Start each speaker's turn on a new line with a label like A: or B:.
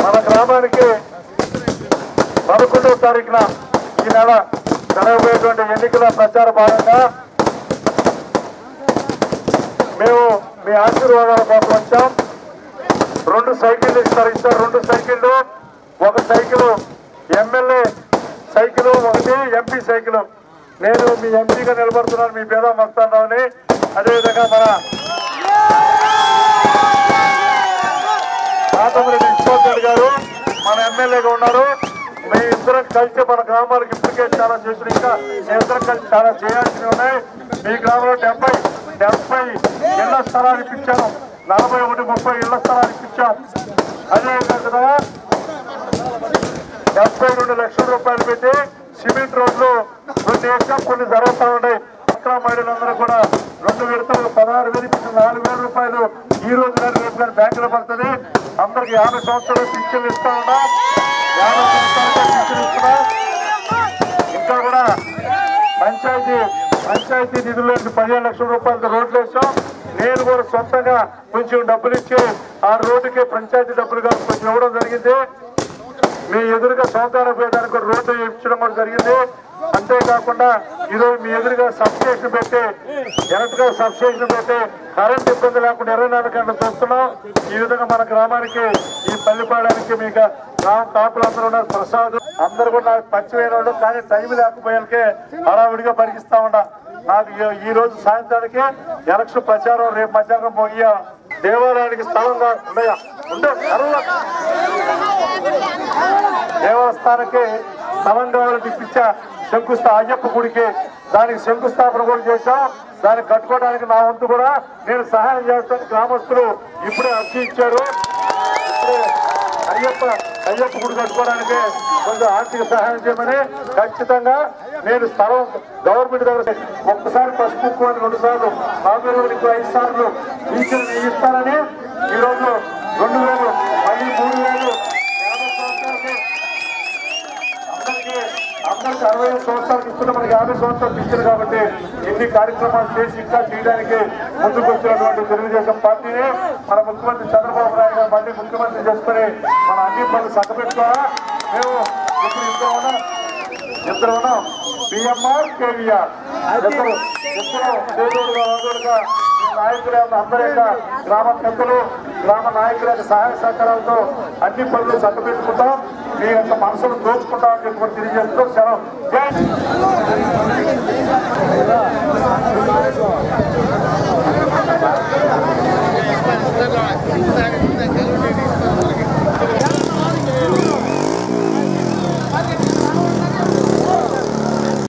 A: మన గ్రామానికి 11వ తారీఖున ఈ నెల జరగబోయేటువంటి ఎన్నికల ప్రచార భాగంగా మేము మీ ఆశీర్వాదాల కోసం వచ్చాం. 2 సైకిళ్ళు ఇస్తారు. 2 సైకిళ్ళు, ఒక సైకిల్ ఎమ్మెల్యే సైకిల్, ఒకటి ఎంపీ సైకిల్. నేను మీ ఎంపీగా నిలబడుతున్నాను, మీ పేద మస్తానని. అదేవిధంగా మన రాతమరెడ్డి విశ్వనాథ్ గారు మన ఎమ్మెల్యేగా ఉన్నారు. మీ ఇద్దరం కలిసి మన గ్రామాలకు ఇప్పటికే చాలా చేసిన, ఇంకా మీ ఇద్దరం కలిసి చాలా చేయాల్సినవి ఉన్నాయి. మీ గ్రామంలో 70 ఇళ్ల స్థలాలు ఇప్పించాను. 41-30 ఇళ్ల స్థలాలు ఇప్పించాం. అదేవిధంగా 72 లక్షల రూపాయలు పెట్టి సిమెంట్ రోడ్లు 2 వేసాం. కొన్ని జరుగుతూ ఉన్నాయి. అక్కడ మహిళలందరూ కూడా 2 విడతలు 16,000 4,000 రూపాయలు ఈ రోజు కానీ రేపు కానీ బ్యాంకులో పడుతుంది. అందరికి 50 సంవత్సరాలు పింఛన్లు ఇస్తా ఉన్నాం. 50 సంవత్సరాలు పింఛన్లు ఇస్తున్నాం. ఇంకా కూడా పంచాయతీ నిధుల్లో 15 లక్షల రూపాయలతో రోడ్లు వేసాం. నేను కూడా సొంతంగా కొంచెం డబ్బులు ఇచ్చి ఆ రోడ్డుకి పంచాయతీ డబ్బులుగా కొంచెం ఇవ్వడం జరిగింది. మీ ఎదురుగా సౌకర్య పేదానికి రోడ్డు ఇచ్చడం కూడా జరిగింది. అంతేకాకుండా ఈరోజు మీ ఎదురుగా సబ్స్టేషన్ పెట్టి, ఎలక్ట్రికల్ సబ్స్టేషన్ పెట్టి కరెంట్ ఇబ్బంది లేకుండా 24 గంటలు చూస్తున్నాం. ఈ విధంగా మన గ్రామానికి, ఈ పల్లిపాడానికి మీకు గ్రామ కాపులందరూ ఉన్నారు. ప్రసాద్ అందరూ కూడా నాకు పరిచయం వాళ్ళు, కానీ టైం లేకపోయాకే హడావుడిగా పరిగిస్తా ఉన్నా. నాకు ఈ రోజు సాయంత్రానికి ఎలక్షన్ ప్రచారం, రేపు మధ్యాహ్నం పోయి దేవాలయానికి స్థలంగా ఉన్నాయా దేవస్థానానికి స్థలం కావాలని ఇప్పించా. అయ్యప్ప గుడికి దానికి శంకుస్థాపన కూడా చేశాం. దాన్ని కట్టుకోవడానికి నా వంతు కూడా నేను సహాయం చేస్తాను. గ్రామస్తులు ఇప్పుడే అర్జీ ఇచ్చారు. ఇప్పుడే అయ్యప్ప గుడి కట్టుకోవడానికి కొంచెం ఆర్థిక సహాయం చేయమని ఖచ్చితంగా నేను స్థలం గవర్నమెంట్ దగ్గర ఒక్కసారి పసుపు 2 సార్లు 5 సార్లు టీచర్లు ఇస్తానని ఈరోజు 2,000 మళ్ళీ 3,000 అందరికి 65 సంవత్సరాలకు ఇస్తున్న మనకి 50 సంవత్సరాలు ఇచ్చారు. కాబట్టి ఎన్ని కార్యక్రమాలు చేసి ఇంకా చేయడానికి ముందుకు వచ్చినటువంటి తెలుగుదేశం పార్టీని మన ముఖ్యమంత్రి చంద్రబాబు నాయుడు గారు మళ్ళీ ముఖ్యమంత్రి చేసుకుని మన అన్ని పనులు చక్కబెట్టుకోవాలా. మేము ఇద్దరు ఉన్నాం, పిఎంఆర్ కేవీఆర్ ఇద్దరు దేవుడుగా నాయకుల అందరి యొక్క గ్రామ పెద్దలు, గ్రామ నాయకుల యొక్క సహాయ సహకారాలతో అన్ని పనులు చక్కబెట్టుకుంటాం. మీ యొక్క మనసును దోచుకుంటామని చెప్పి తెలియజేస్తూ సెలవు. జై